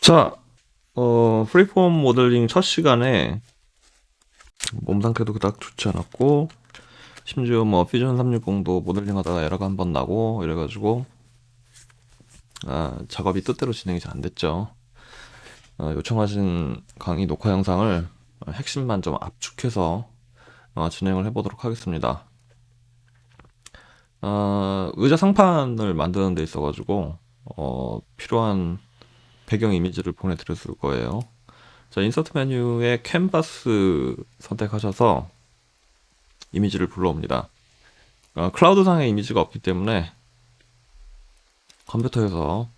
자, 프리폼 모델링 첫 시간에 몸 상태도 그닥 좋지 않았고, 심지어 뭐 퓨전 360도 모델링 하다가 에러가 한 번 나고 이래가지고 작업이 뜻대로 진행이 잘 안 됐죠. 요청하신 강의 녹화 영상을 핵심만 좀 압축해서 진행을 해보도록 하겠습니다. 의자 상판을 만드는 데 있어가지고 필요한 배경 이미지를 보내드렸을 거예요. 자, 인서트 메뉴에 캔버스 선택하셔서 이미지를 불러옵니다. 클라우드상에 이미지가 없기 때문에 컴퓨터에서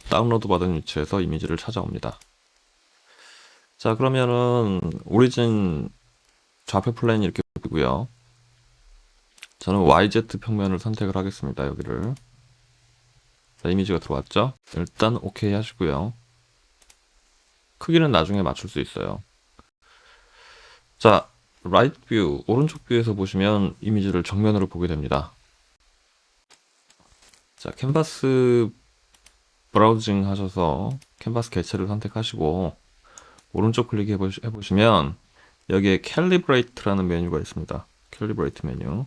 다운로드 받은 위치에서 이미지를 찾아옵니다. 자, 그러면은 오리진 좌표 플랜이 이렇게 보이고요. 저는 YZ 평면을 선택을 하겠습니다. 여기를. 자, 이미지가 들어왔죠? 일단 OK 하시고요. 크기는 나중에 맞출 수 있어요. 자, 라이트 뷰, 오른쪽 뷰에서 보시면 이미지를 정면으로 보게 됩니다. 자, 캔버스 브라우징 하셔서 캔버스 개체를 선택하시고 오른쪽 클릭해 보시면 여기에 캘리브레이트라는 메뉴가 있습니다. 캘리브레이트 메뉴.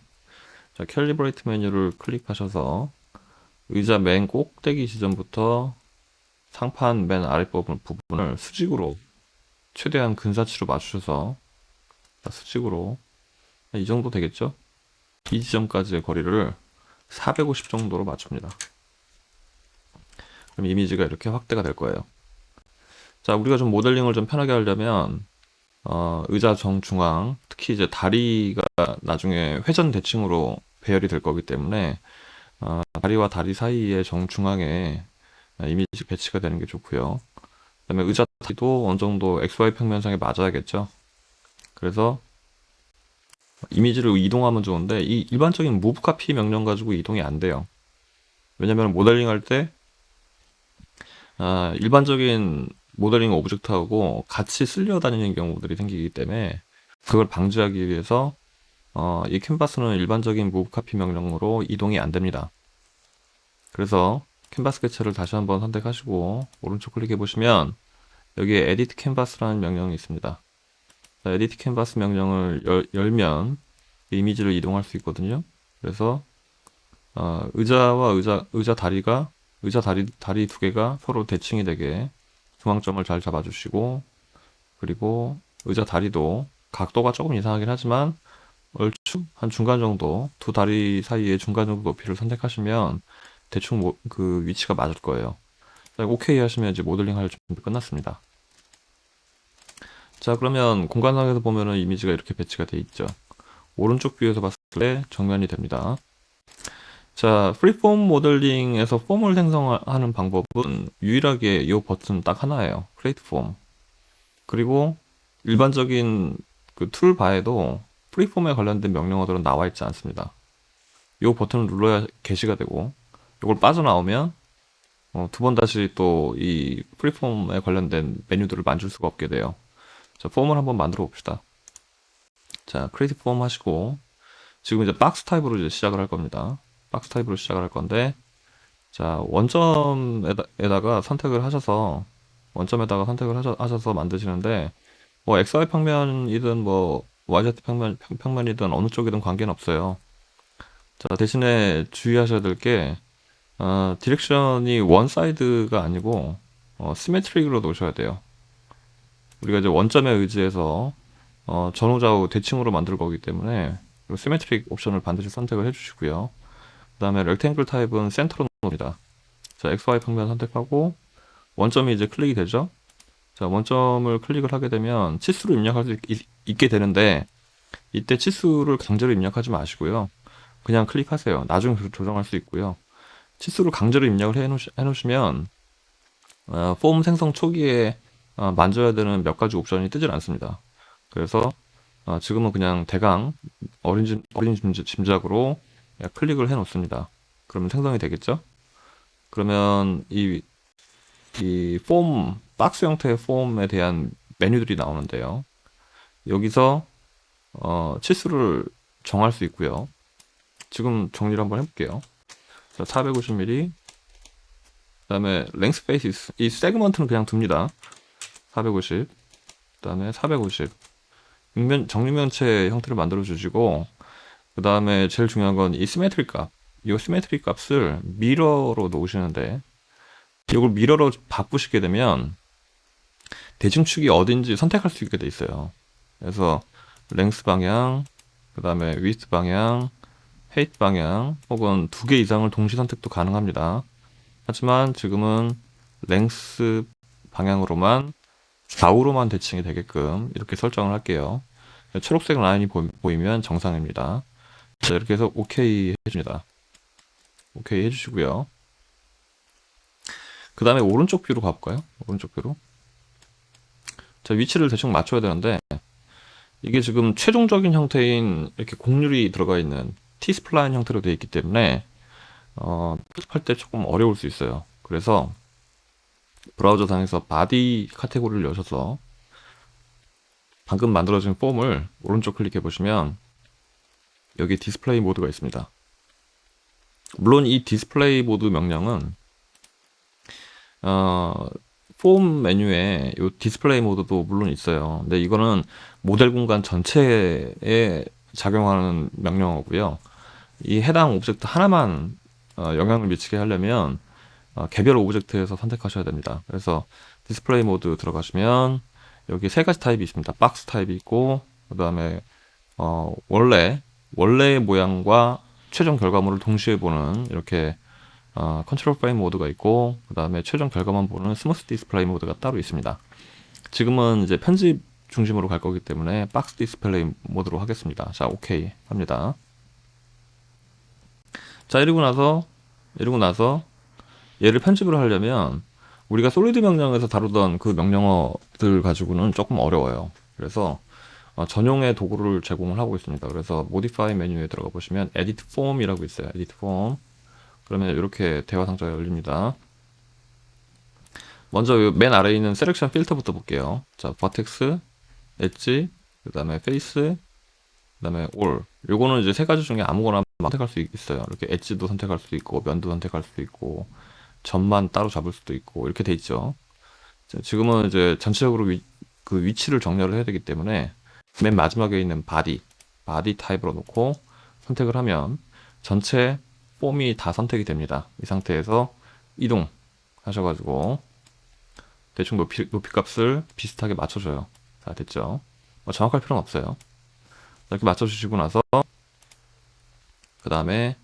자, 캘리브레이트 메뉴를 클릭하셔서 의자 맨 꼭대기 지점부터 상판 맨 부분을 수직으로 최대한 근사치로 맞추셔서 수직으로 이 정도 되겠죠? 이 지점까지의 거리를 450 정도로 맞춥니다. 그럼 이미지가 이렇게 확대가 될 거예요. 자, 우리가 좀 모델링을 좀 편하게 하려면 의자 정중앙, 특히 이제 다리가 나중에 회전 대칭으로 배열이 될 거기 때문에 다리와 다리 사이의 정중앙에 이미지 배치가 되는 게 좋고요. 그다음에 의자 다리도 어느 정도 XY 평면상에 맞아야겠죠. 그래서 이미지를 이동하면 좋은데 이 일반적인 무브 카피 명령 가지고 이동이 안 돼요. 왜냐면 모델링 할 때 일반적인 모델링 오브젝트하고 같이 쓸려 다니는 경우들이 생기기 때문에 그걸 방지하기 위해서 이 캔버스는 일반적인 무브 카피 명령으로 이동이 안 됩니다. 그래서 캔버스 개체를 다시 한번 선택하시고 오른쪽 클릭해 보시면 여기에 edit canvas라는 명령이 있습니다. edit canvas 명령을 열면 이미지를 이동할 수 있거든요. 그래서 의자와 의자 다리가 다리 두 개가 서로 대칭이 되게 중앙점을 잘 잡아주시고, 그리고 의자 다리도 각도가 조금 이상하긴 하지만 얼추 한 중간 정도, 두 다리 사이의 중간 정도 높이를 선택하시면 대충 그 위치가 맞을 거예요. OK 하시면 이제 모델링 할 준비 끝났습니다. 자, 그러면 공간상에서 보면은 이미지가 이렇게 배치가 돼 있죠. 오른쪽 뷰에서 봤을 때 정면이 됩니다. 자, 프리폼 모델링에서 폼을 생성하는 방법은 유일하게 이 버튼 딱 하나예요. 크리에이트 폼. 그리고 일반적인 그 툴바에도 프리폼에 관련된 명령어들은 나와 있지 않습니다. 이 버튼을 눌러야 게시가 되고, 이걸 빠져나오면 두 번 다시 또 이 프리폼에 관련된 메뉴들을 만질 수가 없게 돼요. 자, 폼을 한번 만들어 봅시다. 자, 크리에이트 폼 하시고 지금 이제 박스 타입으로 이제 시작을 할 겁니다. 박스 타입으로 시작을 할 건데, 자, 원점에다가 선택을 하셔서 하셔서 만드시는데, 뭐 XY 평면이든 뭐 YZ 평면이든 어느 쪽이든 관계는 없어요. 자, 대신에 주의하셔야 될 게 디렉션이 원 사이드가 아니고 시메트릭으로 놓으셔야 돼요. 우리가 이제 원점에 의지해서 전후좌우 대칭으로 만들 거기 때문에 시메트릭 옵션을 반드시 선택을 해주시고요. 그 다음에 렉탱글 타입은 센터로 놓습니다. 자, XY 평면 선택하고 원점이 이제 클릭이 되죠. 자, 원점을 클릭을 하게 되면 치수를 입력할 수 있게 되는데, 이때 치수를 강제로 입력하지 마시고요. 그냥 클릭하세요. 나중에 조정할 수 있고요. 치수를 강제로 입력을 해놓으시면 폼 생성 초기에 만져야 되는 몇 가지 옵션이 뜨질 않습니다. 그래서 지금은 그냥 대강 어린 짐작으로 클릭을 해 놓습니다. 그러면 생성이 되겠죠? 그러면 이 박스 형태의 폼에 대한 메뉴들이 나오는데요. 여기서 치수를 정할 수 있고요. 지금 정리를 한번 해볼게요. 자, 450mm, 다음에 랭스 페이스, 이 세그먼트는 그냥 둡니다. 450, 그 다음에 450. 정육면체 형태를 만들어 주시고, 그 다음에 제일 중요한 건 이 시메트리 값. 이 시메트리 값을 미러로 놓으시는데, 이걸 미러로 바꾸시게 되면 대칭축이 어딘지 선택할 수 있게 돼 있어요. 그래서 랭스 방향, 그 다음에 위스 방향, 헤이트 방향, 혹은 두 개 이상을 동시 선택도 가능합니다. 하지만 지금은 랭스 방향으로만 좌우로만 대칭이 되게끔 이렇게 설정을 할게요. 초록색 라인이 보이면 정상입니다. 자, 이렇게 해서 OK 해줍니다. OK 해주시고요. 그 다음에 오른쪽 뷰로 가볼까요? 오른쪽 뷰로. 자, 위치를 대충 맞춰야 되는데, 이게 지금 최종적인 형태인 이렇게 곡률이 들어가 있는 T스플라인 형태로 되어 있기 때문에, 편집할 때 조금 어려울 수 있어요. 그래서 브라우저상에서 바디 카테고리를 여셔서 방금 만들어진 폼을 오른쪽 클릭해 보시면 여기 디스플레이 모드가 있습니다. 물론 이 디스플레이 모드 명령은 폼 메뉴에 이 디스플레이 모드도 물론 있어요. 근데 이거는 모델 공간 전체에 작용하는 명령어고요. 이 해당 오브젝트 하나만 영향을 미치게 하려면 개별 오브젝트에서 선택하셔야 됩니다. 그래서 디스플레이 모드 들어가시면 여기 세 가지 타입이 있습니다. 박스 타입이 있고, 그 다음에 원래의 모양과 최종 결과물을 동시에 보는 이렇게 컨트롤 프레임 모드가 있고, 그 다음에 최종 결과만 보는 스무스 디스플레이 모드가 따로 있습니다. 지금은 이제 편집 중심으로 갈 거기 때문에 박스 디스플레이 모드로 하겠습니다. 자, 오케이 합니다. 자, 이러고 나서 얘를 편집을 하려면 우리가 솔리드 명령에서 다루던 그 명령어들 가지고는 조금 어려워요. 그래서 전용의 도구를 제공을 하고 있습니다. 그래서 Modify 메뉴에 들어가 보시면 Edit Form이라고 있어요. Edit Form. 그러면 이렇게 대화 상자가 열립니다. 먼저 맨 아래에 있는 셀렉션 필터부터 볼게요. 자, 버텍스, 엣지, 그 다음에 페이스, 그 다음에 올. 요거는 이제 세 가지 중에 아무거나 선택할 수 있어요. 이렇게 엣지도 선택할 수 있고, 면도 선택할 수 있고, 점만 따로 잡을 수도 있고, 이렇게 돼 있죠. 지금은 이제 전체적으로 그 위치를 정렬을 해야 되기 때문에 맨 마지막에 있는 바디 타입으로 놓고 선택을 하면 전체 폼이 다 선택이 됩니다. 이 상태에서 이동 하셔가지고 대충 높이 값을 비슷하게 맞춰줘요. 자, 됐죠? 정확할 필요는 없어요. 이렇게 맞춰주시고 나서 그 다음에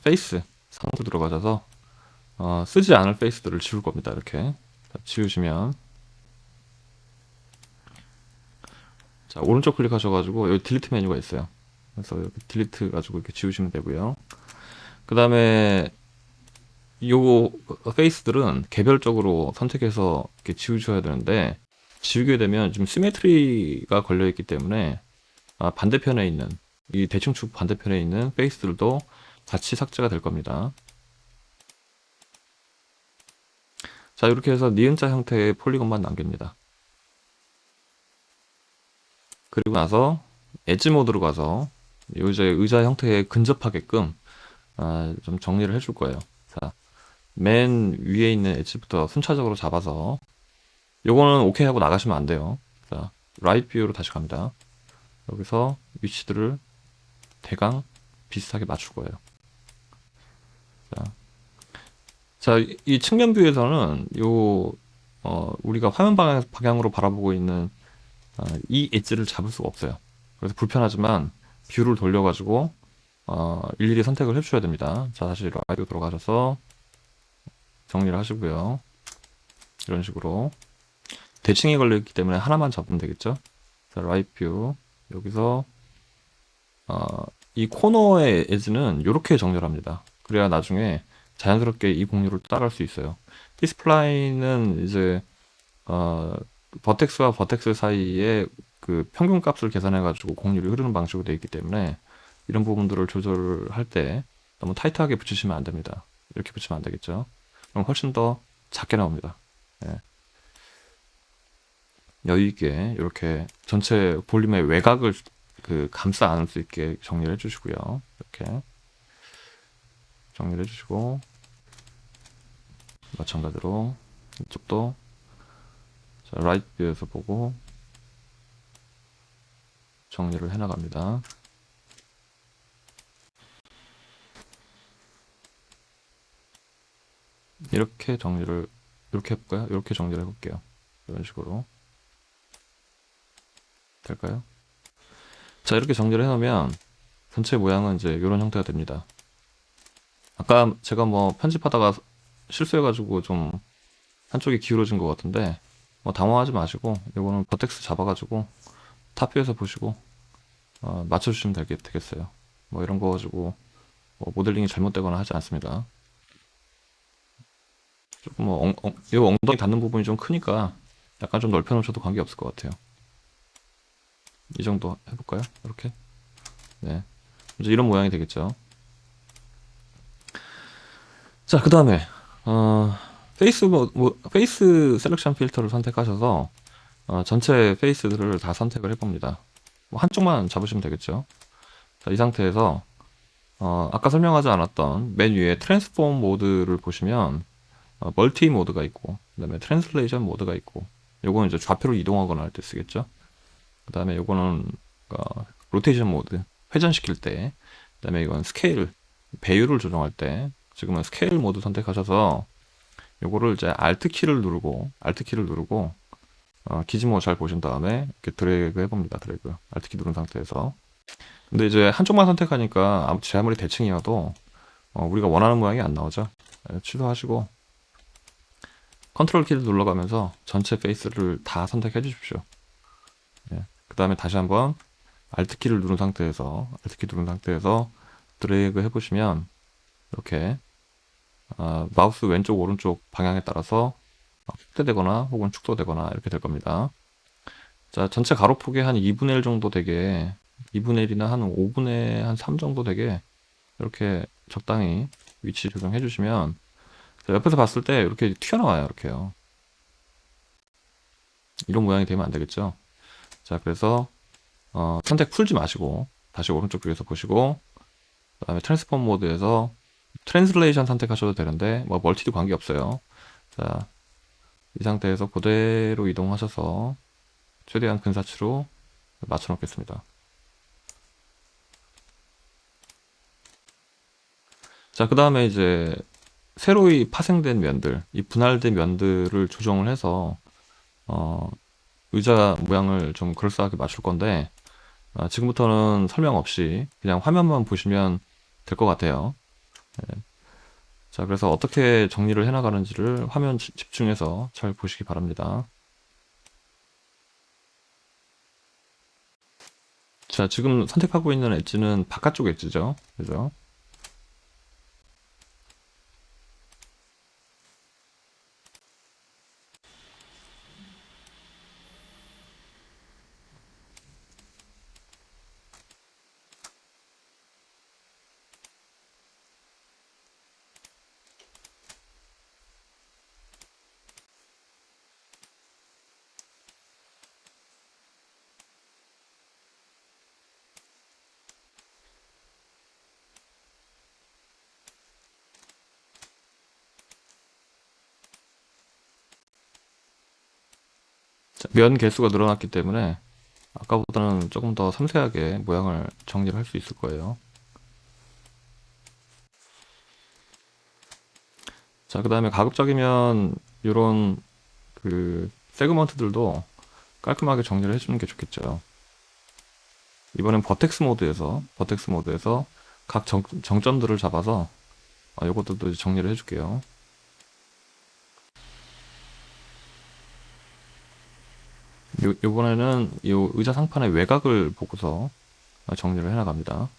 페이스 상으로 들어가셔서 쓰지 않을 페이스들을 지울 겁니다. 이렇게 지우시면, 자, 오른쪽 클릭하셔가지고 여기 딜리트 메뉴가 있어요. 그래서 여기 딜리트 가지고 이렇게 지우시면 되고요. 그 다음에 요 페이스들은 개별적으로 선택해서 이렇게 지우셔야 되는데, 지우게 되면 지금 시메트리가 걸려 있기 때문에 반대편에 있는 이 대칭축 반대편에 있는 페이스들도 같이 삭제가 될 겁니다. 자, 이렇게 해서 니은자 형태의 폴리곤만 남깁니다. 그리고 나서 엣지 모드로 가서 의자 형태에 근접하게끔 좀 정리를 해줄 거예요. 자, 맨 위에 있는 엣지부터 순차적으로 잡아서, 요거는 오케이 하고 나가시면 안 돼요. 자, 라이트 뷰로 다시 갑니다. 여기서 위치들을 대강 비슷하게 맞출 거예요. 자, 이 측면 뷰에서는 우리가 화면 방향으로 바라보고 있는 이 엣지를 잡을 수가 없어요. 그래서 불편하지만 뷰를 돌려가지고 일일이 선택을 해주셔야 됩니다. 자, 다시 라이트 들어가셔서 정리를 하시고요. 이런 식으로 대칭이 걸려있기 때문에 하나만 잡으면 되겠죠. 자, 라이트 뷰 여기서 이 코너의 엣지는 이렇게 정렬합니다. 그래야 나중에 자연스럽게 이 곡률을 따라갈 수 있어요. T스플라인은 이제 버텍스와 버텍스 사이에 그 평균 값을 계산해 가지고 곡률이 흐르는 방식으로 되어 있기 때문에 이런 부분들을 조절할 때 너무 타이트하게 붙이시면 안 됩니다. 이렇게 붙이면 안 되겠죠. 그럼 훨씬 더 작게 나옵니다. 예. 여유 있게 이렇게 전체 볼륨의 외곽을 감싸 안을 수 있게 정리를 해주시고요. 이렇게 정리를 해주시고, 마찬가지로 이쪽도 자, 라이트 뷰에서 보고 정리를 해나갑니다. 이렇게 정리를 이렇게 해볼까요? 이렇게 정리를 해볼게요. 이런 식으로 될까요? 자, 이렇게 정리를 해놓으면 전체 모양은 이제 이런 형태가 됩니다. 아까 제가 뭐 편집하다가 실수해가지고 좀 한쪽이 기울어진 것 같은데 뭐 당황하지 마시고 이거는 버텍스 잡아가지고 탑뷰에서 보시고 맞춰주시면 되겠어요. 뭐 이런 거 가지고 뭐 모델링이 잘못되거나 하지 않습니다. 조금 뭐 이 엉덩이 닿는 부분이 좀 크니까 약간 좀 넓혀 놓으셔도 관계 없을 것 같아요. 이 정도 해볼까요? 이렇게. 네. 이제 이런 모양이 되겠죠. 자, 그 다음에 페이스 셀렉션 필터를 선택하셔서 전체 페이스들을 다 선택을 해봅니다. 뭐 한쪽만 잡으시면 되겠죠. 자, 이 상태에서 아까 설명하지 않았던 맨 위에 트랜스폼 모드를 보시면 멀티 모드가 있고 그 다음에 트랜슬레이션 모드가 있고 요거는 이제 좌표로 이동하거나 할 때 쓰겠죠. 그 다음에 요거는 로테이션 모드 회전시킬 때, 그 다음에 이건 스케일 배율을 조정할 때 지금은 스케일 모드 선택하셔서 요거를 이제 Alt 키를 누르고 기지모 잘 보신 다음에 이렇게 드래그 해봅니다. 드래그 Alt 키 누른 상태에서. 근데 이제 한쪽만 선택하니까 제 아무리 대칭이어도 우리가 원하는 모양이 안 나오죠. 취소하시고 컨트롤 키를 눌러가면서 전체 페이스를 다 선택해 주십시오. 그 다음에 다시 한번 Alt 키를 누른 상태에서 드래그 해보시면 이렇게 마우스 왼쪽 오른쪽 방향에 따라서 확대되거나 혹은 축소되거나 이렇게 될 겁니다. 자, 전체 가로폭의 한 2분의 1 정도 되게 2분의 1이나 한 5분의 한 3 정도 되게 이렇게 적당히 위치 조정해 주시면 옆에서 봤을 때 이렇게 튀어나와요. 이렇게요. 이런 모양이 되면 안 되겠죠. 자, 그래서 선택 풀지 마시고 다시 오른쪽 뷰에서 보시고 그 다음에 트랜스폼 모드에서 트랜슬레이션 선택하셔도 되는데 뭐 멀티도 관계없어요. 자, 이 상태에서 그대로 이동하셔서 최대한 근사치로 맞춰 놓겠습니다. 자, 그 다음에 이제 새로이 파생된 면들, 이 분할된 면들을 조정을 해서 의자 모양을 좀 그럴싸하게 맞출 건데 지금부터는 설명 없이 그냥 화면만 보시면 될 것 같아요. 네. 자, 그래서 어떻게 정리를 해나가는지를 화면 집중해서 잘 보시기 바랍니다. 자, 지금 선택하고 있는 엣지는 바깥쪽 엣지죠. 그죠? 자, 면 개수가 늘어났기 때문에 아까보다는 조금 더 섬세하게 모양을 정리를 할 수 있을 거예요. 자, 그 다음에 가급적이면 이런 그 세그먼트들도 깔끔하게 정리를 해주는 게 좋겠죠. 이번엔 버텍스 모드에서 각 정점들을 잡아서 요것들도 정리를 해줄게요. 요번에는 이 의자 상판의 외곽을 보고서 정리를 해나갑니다.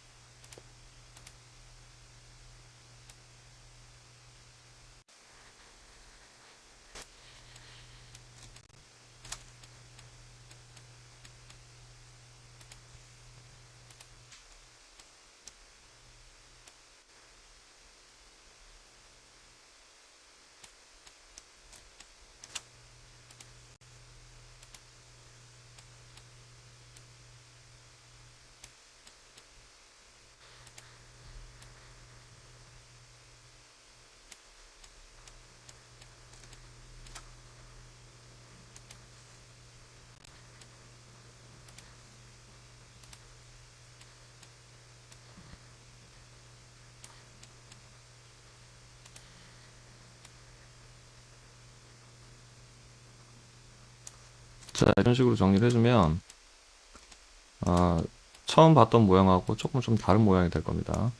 자, 이런 식으로 정리를 해주면 아, 처음 봤던 모양하고 조금 좀 다른 모양이 될 겁니다.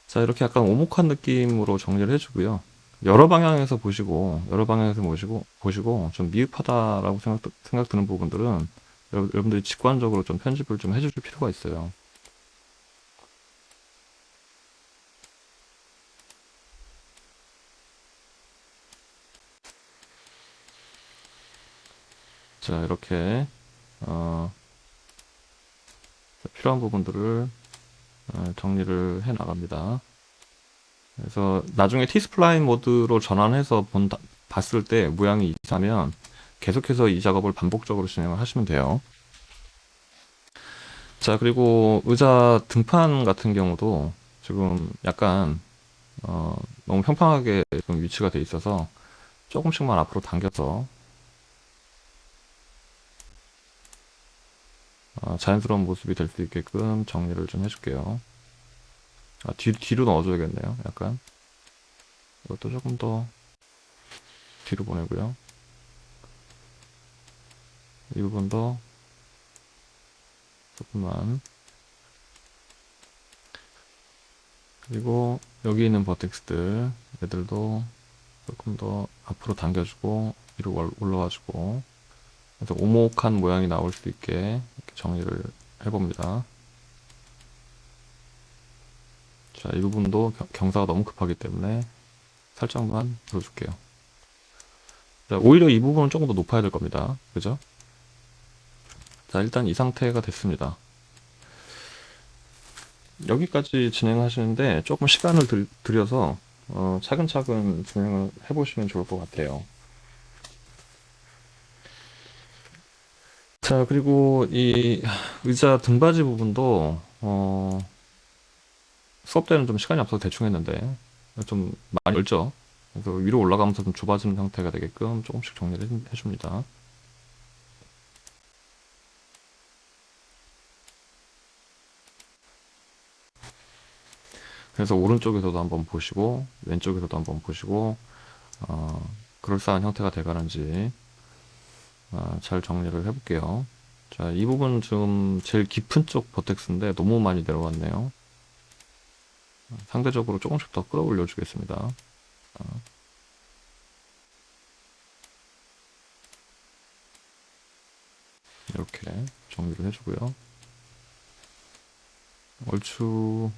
자, 이렇게 약간 오목한 느낌으로 정리를 해주고요. 여러 방향에서 보시고, 좀 미흡하다라고 생각 드는 부분들은 여러분들이 직관적으로 좀 편집을 좀 해줄 필요가 있어요. 자, 이렇게, 어, 필요한 부분들을 정리를 해 나갑니다. 그래서 나중에 T스플라인 모드로 전환해서 봤을 때 모양이 이상하면 계속해서 이 작업을 반복적으로 진행을 하시면 돼요. 자, 그리고 의자 등판 같은 경우도 지금 약간 너무 평평하게 좀 위치가 돼 있어서 조금씩만 앞으로 당겨서 자연스러운 모습이 될 수 있게끔 정리를 좀 해줄게요. 뒤로 넣어줘야겠네요. 약간 이것도 조금 더 뒤로 보내고요. 이 부분도 조금만, 그리고 여기 있는 버텍스들 얘들도 조금 더 앞으로 당겨주고 위로 올라와주고, 그래서 오목한 모양이 나올 수 있게 이렇게 정리를 해봅니다. 자, 이 부분도 경사가 너무 급하기 때문에 살짝만 들어줄게요. 자, 오히려 이 부분은 조금 더 높아야 될 겁니다. 그죠? 자, 일단 이 상태가 됐습니다. 여기까지 진행하시는데 조금 시간을 들여서 차근차근 진행을 해보시면 좋을 것 같아요. 자, 그리고 이 의자 등받이 부분도 수업 때는 좀 시간이 없어서 대충 했는데 좀 많이 넓죠. 그래서 위로 올라가면서 좀 좁아지는 상태가 되게끔 조금씩 정리를 해줍니다. 그래서 오른쪽에서도 한번 보시고 왼쪽에서도 한번 보시고 그럴싸한 형태가 돼가는지 잘 정리를 해볼게요. 자, 이 부분 좀 제일 깊은 쪽 버텍스인데 너무 많이 내려왔네요. 상대적으로 조금씩 더 끌어올려 주겠습니다. 이렇게 정리를 해주고요. 얼추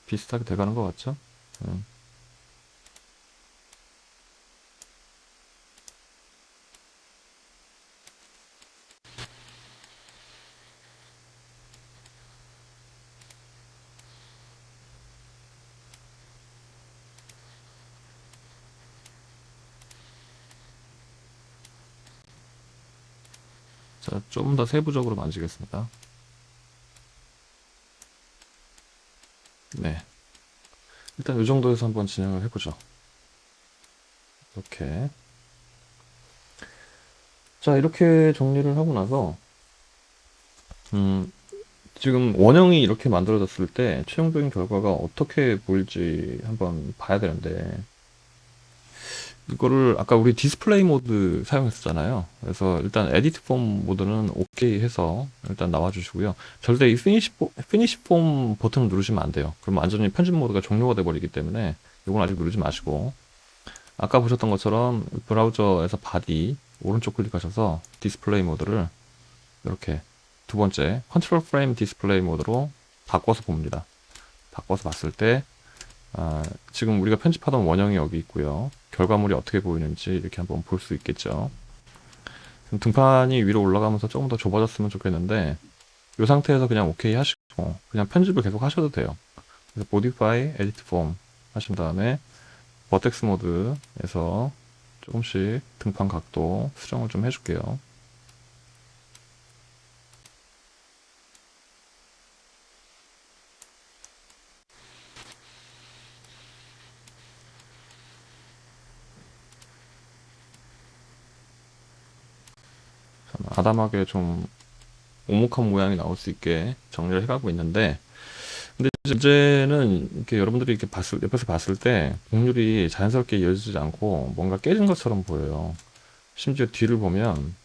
비슷하게 돼가는 것 같죠? 네. 자, 좀 더 세부적으로 만지겠습니다. 네. 일단 이 정도에서 한번 진행을 해보죠. 이렇게. 자, 이렇게 정리를 하고 나서, 음, 지금 원형이 이렇게 만들어졌을 때 최종적인 결과가 어떻게 보일지 한번 봐야 되는데, 이거를 아까 우리 디스플레이 모드 사용했었잖아요. 그래서 일단 에디트 폼 모드는 오케이 해서 일단 나와주시고요. 절대 이 피니시 폼 버튼을 누르시면 안 돼요. 그럼 완전히 편집 모드가 종료가 돼 버리기 때문에 이건 아직 누르지 마시고, 아까 보셨던 것처럼 브라우저에서 바디 오른쪽 클릭하셔서 디스플레이 모드를 이렇게 두 번째 컨트롤 프레임 디스플레이 모드로 바꿔서 봅니다. 바꿔서 봤을 때 지금 우리가 편집하던 원형이 여기 있고요. 결과물이 어떻게 보이는지 이렇게 한번 볼 수 있겠죠. 등판이 위로 올라가면서 조금 더 좁아졌으면 좋겠는데 이 상태에서 그냥 오케이 하시고 그냥 편집을 계속 하셔도 돼요. 그래서 modify, edit form 하신 다음에 버텍스 모드에서 조금씩 등판 각도 수정을 좀 해줄게요. 아담하게 좀 오목한 모양이 나올 수 있게 정리를 해가고 있는데, 근데 문제는 이렇게 여러분들이 이렇게 옆에서 봤을 때 곡률이 자연스럽게 이어지지 않고 뭔가 깨진 것처럼 보여요. 심지어 뒤를 보면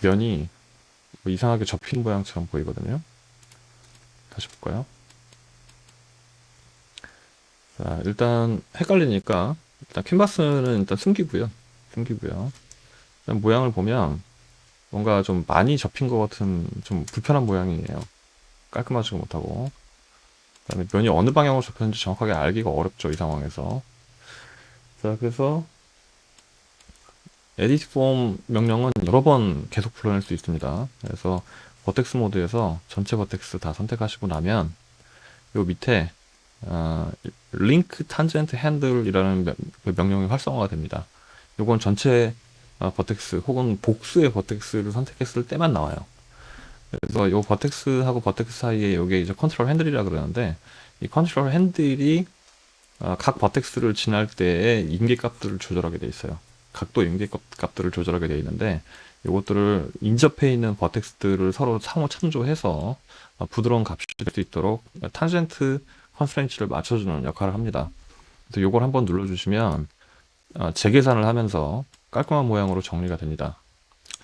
면이 뭐 이상하게 접힌 모양처럼 보이거든요. 다시 볼까요? 자, 일단 헷갈리니까 일단 캔버스는 일단 숨기고요. 숨기고요. 일단 모양을 보면 뭔가 좀 많이 접힌 것 같은 좀 불편한 모양이에요. 깔끔하지가 못하고. 그다음에 면이 어느 방향으로 접혔는지 정확하게 알기가 어렵죠, 이 상황에서. 자, 그래서 edit form 명령은 여러 번 계속 불러낼 수 있습니다. 그래서 버텍스 모드에서 전체 버텍스 다 선택하시고 나면 요 밑에 link tangent handle이라는 그 명령이 활성화가 됩니다. 요건 전체 버텍스 혹은 복수의 버텍스를 선택했을 때만 나와요. 그래서 요 버텍스하고 버텍스 사이에 요게 이제 컨트롤 핸들이라 그러는데 이 컨트롤 핸들이 각 버텍스를 지날 때의 임계 값들을 조절하게 돼 있어요. 각도 임계 값들을 조절하게 돼 있는데 이것들을 인접해 있는 버텍스들을 서로 상호 참조해서 부드러운 값이 될 수 있도록 탄젠트 컨스트레인츠를 맞춰주는 역할을 합니다. 그래서 이걸 한번 눌러주시면 재계산을 하면서 깔끔한 모양으로 정리가 됩니다.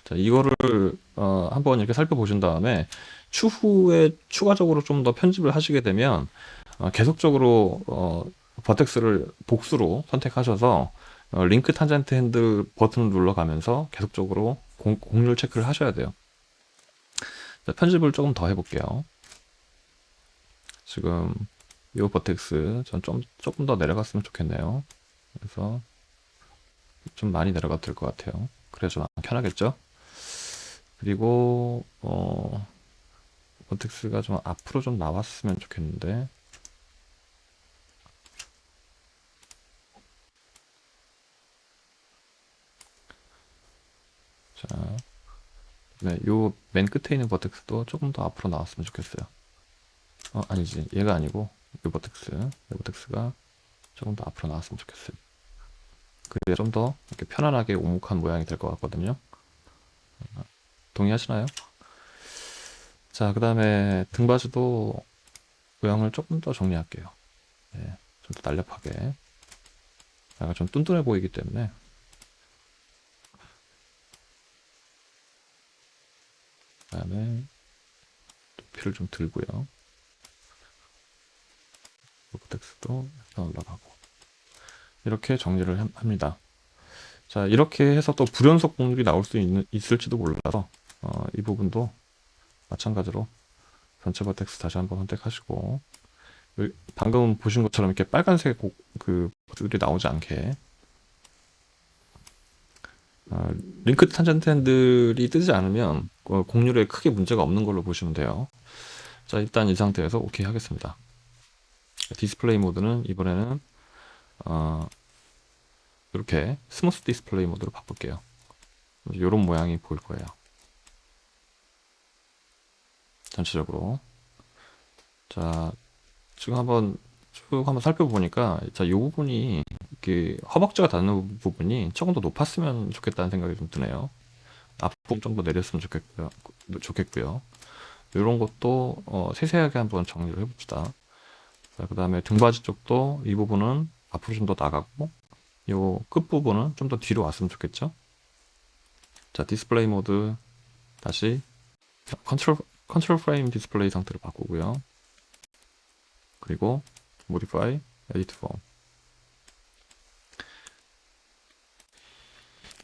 자, 이거를 한번 이렇게 살펴보신 다음에 추후에 추가적으로 좀 더 편집을 하시게 되면 계속적으로 버텍스를 복수로 선택하셔서 링크 탄젠트 핸들 버튼을 눌러가면서 계속적으로 곡률 체크를 하셔야 돼요. 자, 편집을 조금 더 해볼게요. 지금 이 버텍스 전 조금 더 내려갔으면 좋겠네요. 그래서 좀 많이 내려가도 될 것 같아요. 그래야 좀 편하겠죠? 그리고 버텍스가 좀 앞으로 좀 나왔으면 좋겠는데 자, 네, 요 맨 끝에 있는 버텍스도 조금 더 앞으로 나왔으면 좋겠어요. 아니지, 얘가 아니고 요 버텍스가 조금 더 앞으로 나왔으면 좋겠어요. 그게 좀 더 이렇게 편안하게 오목한 모양이 될 것 같거든요. 동의하시나요? 자, 그 다음에 등받이도 모양을 조금 더 정리할게요. 네, 좀 더 날렵하게. 약간 좀 뚠뚠해 보이기 때문에. 그 다음에 높이를 좀 들고요. 로보텍스도 약간 올라가고. 이렇게 정리를 합니다. 자, 이렇게 해서 또 불연속 곡률이 나올 수 있을지도 몰라서 이 부분도 마찬가지로 전체 버텍스 다시 한번 선택하시고 방금 보신 것처럼 이렇게 빨간색 그 버튼들이 나오지 않게 링크 탄젠트 핸들이 뜨지 않으면 곡률에 크게 문제가 없는 걸로 보시면 돼요. 자, 일단 이 상태에서 오케이 하겠습니다. 디스플레이 모드는 이번에는 이렇게 스무스 디스플레이 모드로 바꿀게요. 이런 모양이 보일 거예요. 전체적으로. 자, 지금 쭉 한번 살펴보니까, 자, 이 부분이, 이렇게 허벅지가 닿는 부분이 조금 더 높았으면 좋겠다는 생각이 좀 드네요. 앞부분 좀 더 내렸으면 좋겠고요. 이런 것도, 세세하게 한번 정리를 해봅시다. 자, 그 다음에 등받이 쪽도 이 부분은 앞으로 좀 더 나가고, 요 끝부분은 좀 더 뒤로 왔으면 좋겠죠? 자, 디스플레이 모드, 다시, 컨트롤 프레임 디스플레이 상태로 바꾸고요. 그리고 modify, edit form.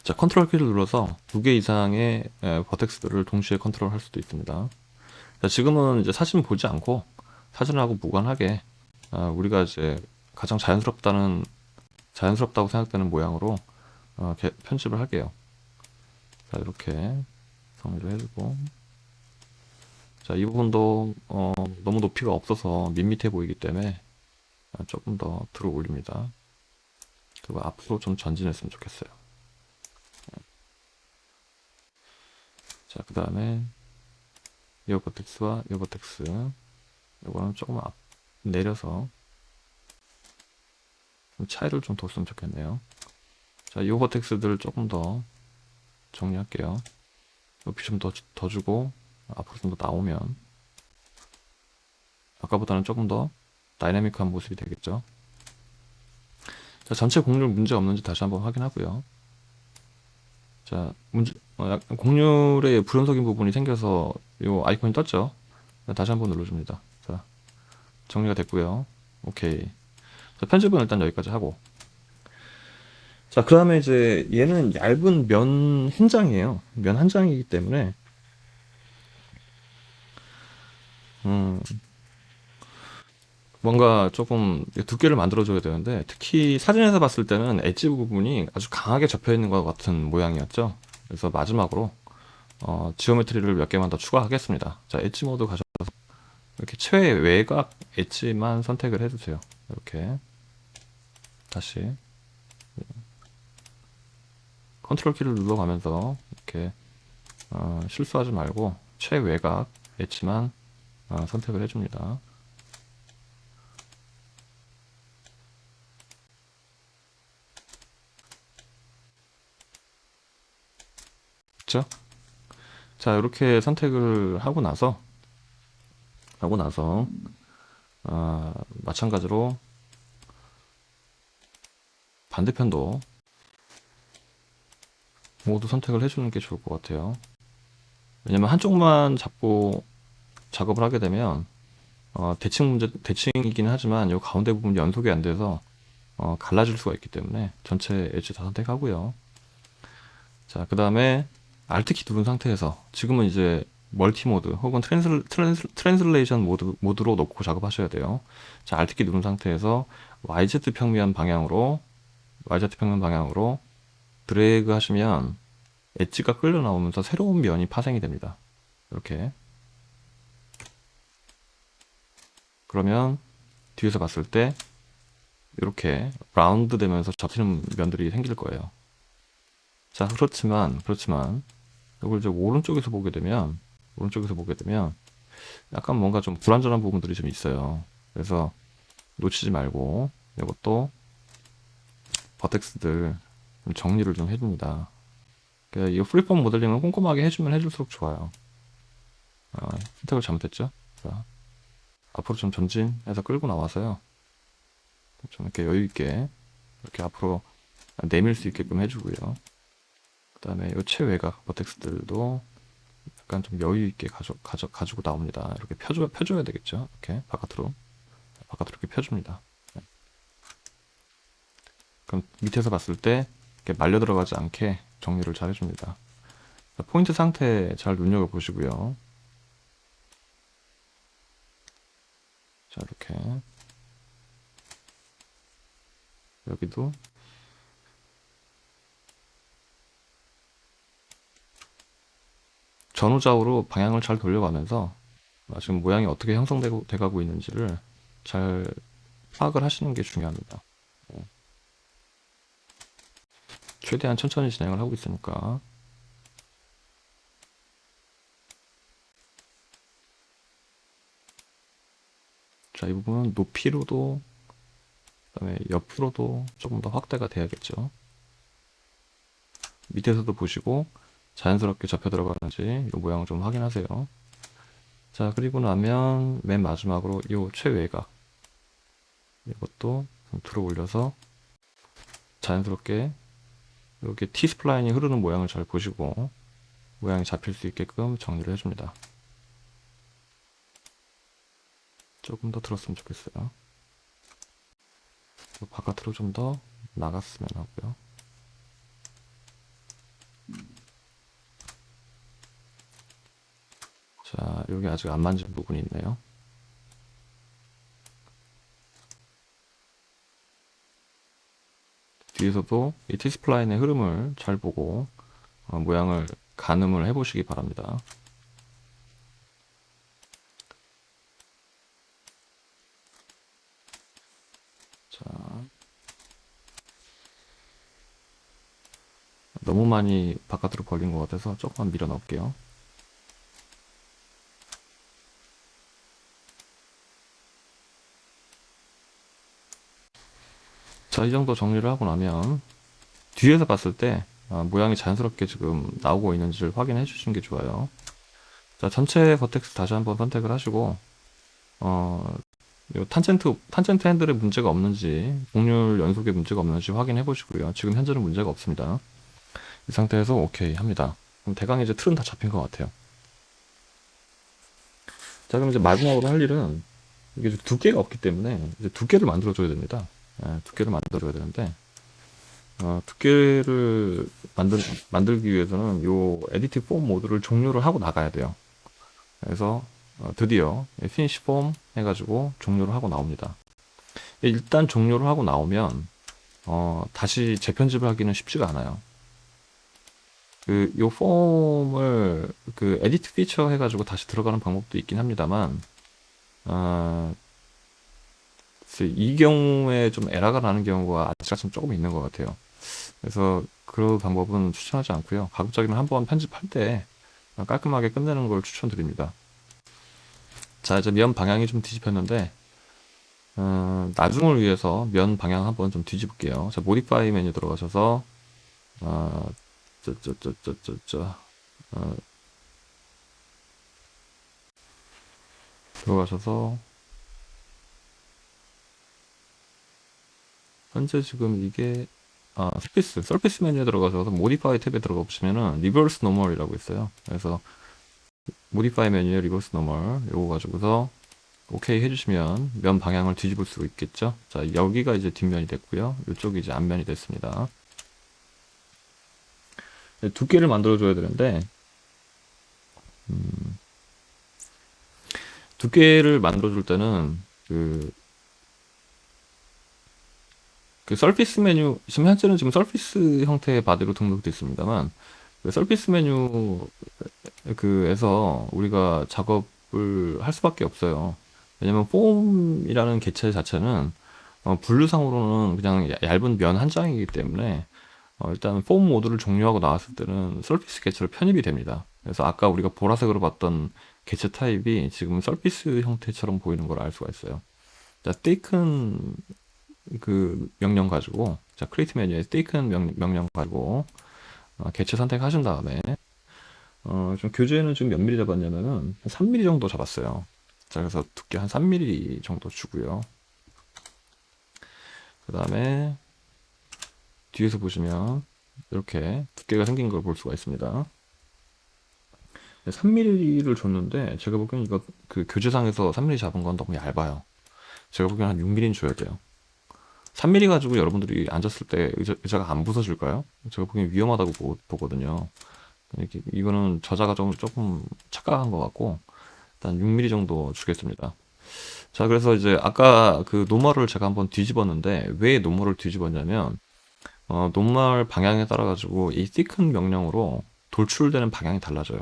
자, 컨트롤 키를 눌러서 두 개 이상의 버텍스들을 동시에 컨트롤할 수도 있습니다. 자, 지금은 이제 사진 보지 않고 사진하고 무관하게 우리가 이제 가장 자연스럽다고 생각되는 모양으로 편집을 할게요. 자, 이렇게 정리를 해주고, 자, 이 부분도 너무 높이가 없어서 밋밋해 보이기 때문에 조금 더 들어 올립니다. 그리고 앞으로 좀 전진했으면 좋겠어요. 자, 그 다음에 이어 버텍스와 이어 버텍스, 이거는 조금 내려서 좀 차이를 좀 뒀으면 좋겠네요. 자, 이어 버텍스들을 조금 더 정리할게요. 높이 좀 더 주고 앞으로 좀 더 나오면 아까보다는 조금 더 다이나믹한 모습이 되겠죠. 자, 전체 곡률 문제 없는지 다시 한번 확인하고요. 자, 약간 곡률에 불연속인 부분이 생겨서 요 아이콘이 떴죠. 다시 한번 눌러줍니다. 자, 정리가 됐고요. 오케이. 자, 편집은 일단 여기까지 하고. 자, 그 다음에 이제 얘는 얇은 면 한 장이에요. 면 한 장이기 때문에 음, 뭔가 조금 두께를 만들어줘야 되는데, 특히 사진에서 봤을 때는 엣지 부분이 아주 강하게 접혀 있는 것 같은 모양이었죠. 그래서 마지막으로 지오메트리를 몇 개만 더 추가하겠습니다. 자, 엣지 모드 가셔서 이렇게 최외곽 엣지만 선택을 해주세요. 이렇게 다시 컨트롤 키를 눌러가면서 이렇게 실수하지 말고 최외곽 엣지만 선택을 해줍니다. 그렇죠? 자, 이렇게 선택을 하고 나서 마찬가지로 반대편도 모두 선택을 해주는 게 좋을 것 같아요. 왜냐면 한쪽만 잡고 작업을 하게 되면 대칭이긴 하지만 이 가운데 부분이 연속이 안 돼서 갈라질 수가 있기 때문에 전체 엣지 다 선택하고요. 자, 그 다음에 Alt 키 누른 상태에서 지금은 이제 멀티 모드 혹은 트랜슬레이션 모드로 놓고 작업하셔야 돼요. 자, Alt 키 누른 상태에서 YZ 평면 방향으로 드래그 하시면 엣지가 끌려 나오면서 새로운 면이 파생이 됩니다. 이렇게. 그러면 뒤에서 봤을 때 이렇게 라운드 되면서 접히는 면들이 생길 거예요. 자, 그렇지만 이걸 이제 오른쪽에서 보게 되면 약간 뭔가 좀 불완전한 부분들이 좀 있어요. 그래서 놓치지 말고 이것도 버텍스들 좀 정리를 좀 해줍니다. 그러니까 이 프리폼 모델링은 꼼꼼하게 해주면 해줄수록 좋아요. 선택을 잘못했죠? 자, 앞으로 좀 전진해서 끌고 나와서요. 좀 이렇게 여유 있게 이렇게 앞으로 내밀 수 있게끔 해주고요. 그 다음에 이 최외곽 버텍스들도 약간 좀 여유 있게 가지고 나옵니다. 이렇게 펴줘야 되겠죠? 이렇게 바깥으로 이렇게 펴줍니다. 네. 그럼 밑에서 봤을 때 이렇게 말려 들어가지 않게 정리를 잘 해줍니다. 포인트 상태 잘 눈여겨보시고요. 자, 이렇게 여기도 전후좌우로 방향을 잘 돌려가면서 지금 모양이 어떻게 형성되고 있는지를 잘 파악을 하시는 게 중요합니다. 최대한 천천히 진행을 하고 있으니까. 자, 이 부분은 높이로도 그다음에 옆으로도 조금 더 확대가 돼야겠죠. 밑에서도 보시고 자연스럽게 접혀 들어가는지 이 모양을 좀 확인하세요. 자, 그리고 나면 맨 마지막으로 이 최외곽 이것도 좀 들어 올려서 자연스럽게 이렇게 T스플라인이 흐르는 모양을 잘 보시고 모양이 잡힐 수 있게끔 정리를 해줍니다. 조금 더 들었으면 좋겠어요. 바깥으로 좀 더 나갔으면 하고요. 자, 여기 아직 안 만진 부분이 있네요. 뒤에서도 이 T스플라인의 흐름을 잘 보고 모양을 가늠을 해보시기 바랍니다. 자, 너무 많이 바깥으로 벌린 것 같아서 조금만 밀어 넣을게요. 자, 이 정도 정리를 하고 나면 뒤에서 봤을 때 모양이 자연스럽게 지금 나오고 있는지를 확인해 주시는 게 좋아요. 자, 전체 버텍스 다시 한번 선택을 하시고 요 탄젠트 핸들에 문제가 없는지, 곡률 연속에 문제가 없는지 확인해 보시고요. 지금 현재는 문제가 없습니다. 이 상태에서 오케이 합니다. 그럼 대강 이제 틀은 다 잡힌 것 같아요. 자, 그럼 이제 마지막으로 할 일은, 이게 두께가 없기 때문에 이제 두께를 만들어줘야 됩니다. 두께를 만들어줘야 되는데, 두께를 만들기 위해서는 요 에디트 폼 모드를 종료를 하고 나가야 돼요. 그래서 드디어 피니시 폼 해가지고 종료를 하고 나옵니다. 일단 종료를 하고 나오면 다시 재편집을 하기는 쉽지가 않아요. 요 폼을 에디트 피처 해가지고 다시 들어가는 방법도 있긴 합니다만, 이 경우에 좀 에러가 나는 경우가 아직까지는 조금 있는 것 같아요. 그래서 그 방법은 추천하지 않고요. 가급적이면 한번 편집할 때 깔끔하게 끝내는 걸 추천드립니다. 자, 이제 면 방향이 좀 뒤집혔는데, 나중을 위해서 면 방향 한번 좀 뒤집을게요. 자, 모디파이 메뉴 들어가셔서, 어, 어, 들어가셔서, 현재 지금 이게, 서피스 메뉴에 들어가셔서 모디파이 탭에 들어가 보시면은, 리버스 노멀이라고 있어요. 그래서, 모디파이 메뉴에 리버스 노멀, 요거 가지고서, 오케이 해주시면 면 방향을 뒤집을 수 있겠죠. 자, 여기가 이제 뒷면이 됐고요. 이쪽이 이제 앞면이 됐습니다. 두께를 만들어줘야 되는데, 두께를 만들어줄 때는 서피스 메뉴, 지금 현재는 지금 서피스 형태의 바디로 등록되어 있습니다만, 서피스 메뉴 에서 우리가 작업을 할 수밖에 없어요. 왜냐면 폼이라는 개체 자체는 분류상으로는 그냥 얇은 면 한 장이기 때문에 일단 폼 모드를 종료하고 나왔을 때는 서피스 개체로 편입이 됩니다. 그래서 아까 우리가 보라색으로 봤던 개체 타입이 지금 서피스 형태처럼 보이는 걸 알 수가 있어요. 자, 스테이큰 명령 가지고, 자, 크리에이트 메뉴에 스테이큰 명령 가지고 개체 선택하신 다음에 좀 교재는 지금 몇 미리 잡았냐면은 한 3mm 정도 잡았어요. 자, 그래서 두께 한 3mm 정도 주고요. 그 다음에 뒤에서 보시면 이렇게 두께가 생긴 걸 볼 수가 있습니다. 3mm를 줬는데 제가 보기엔 이거 교재상에서 3mm 잡은 건 너무 얇아요. 제가 보기엔 한 6mm는 줘야 돼요. 3mm 가지고 여러분들이 앉았을 때 의자가 안 부서질까요? 제가 보기엔 위험하다고 보거든요. 이거는 저자가 조금 착각한 것 같고, 일단 6mm 정도 주겠습니다. 자, 그래서 이제 아까 노멀을 제가 한번 뒤집었는데, 왜 노멀을 뒤집었냐면, 노멀 방향에 따라 가지고 이 thicken 명령으로 돌출되는 방향이 달라져요.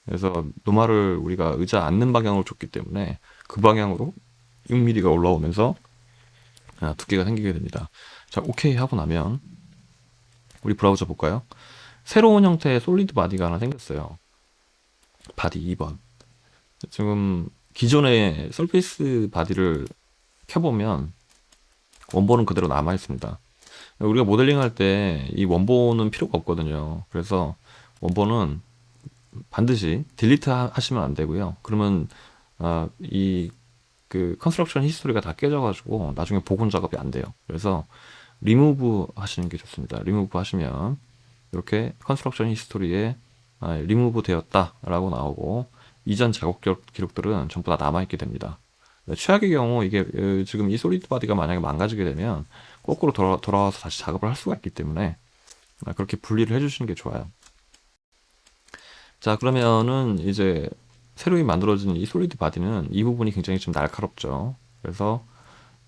그래서 노멀을 우리가 의자 앉는 방향으로 줬기 때문에 그 방향으로 6mm가 올라오면서 두께가 생기게 됩니다. 자, 오케이 하고 나면 우리 브라우저 볼까요? 새로운 형태의 솔리드 바디가 하나 생겼어요. 바디 2번. 지금 기존의 서피스 바디를 켜보면 원본은 그대로 남아 있습니다. 우리가 모델링 할 때 이 원본은 필요가 없거든요. 그래서 원본은 반드시 딜리트 하시면 안 되고요. 그러면 이 컨스트럭션 히스토리가 다 깨져가지고 나중에 복원 작업이 안 돼요. 그래서 리무브 하시는 게 좋습니다. 리무브 하시면 이렇게 컨스트럭션 히스토리에 리무브 되었다라고 나오고, 이전 작업 기록들은 전부 다 남아있게 됩니다. 최악의 경우 이게 지금 이 솔리드 바디가 만약에 망가지게 되면 거꾸로 돌아와서 다시 작업을 할 수가 있기 때문에 그렇게 분리를 해주시는 게 좋아요. 자, 그러면은 이제 새로이 만들어진 이 솔리드 바디는 이 부분이 굉장히 좀 날카롭죠. 그래서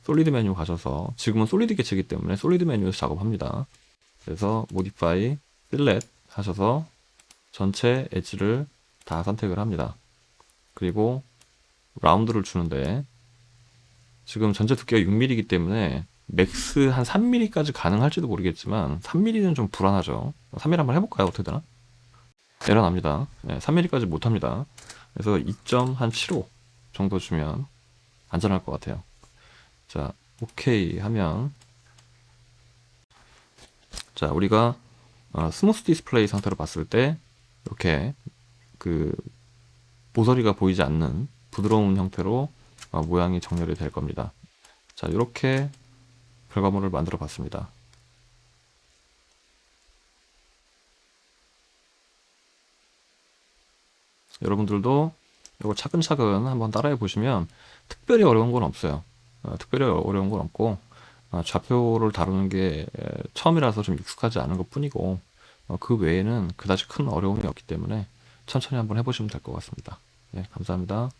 솔리드 메뉴 가셔서, 지금은 솔리드 개체이기 때문에 솔리드 메뉴에서 작업합니다. 그래서 모디파이 필렛 하셔서 전체 엣지를 다 선택을 합니다. 그리고 라운드를 주는데, 지금 전체 두께가 6mm이기 때문에 맥스 한 3mm까지 가능할지도 모르겠지만 3mm는 좀 불안하죠. 3mm 한번 해볼까요? 어떻게 되나? 에러 납니다. 네, 3mm까지 못합니다. 그래서 2.75 정도 주면 안전할 것 같아요. 자, 오케이 하면, 자, 우리가 스무스 디스플레이 상태로 봤을 때 이렇게 모서리가 보이지 않는 부드러운 형태로 모양이 정렬이 될 겁니다. 자, 이렇게 결과물을 만들어 봤습니다. 여러분들도 이거 차근차근 한번 따라해 보시면 특별히 어려운 건 없어요. 특별히 어려운 건 없고, 좌표를 다루는 게 처음이라서 좀 익숙하지 않은 것 뿐이고, 그 외에는 그다지 큰 어려움이 없기 때문에 천천히 한번 해보시면 될 것 같습니다. 네, 감사합니다.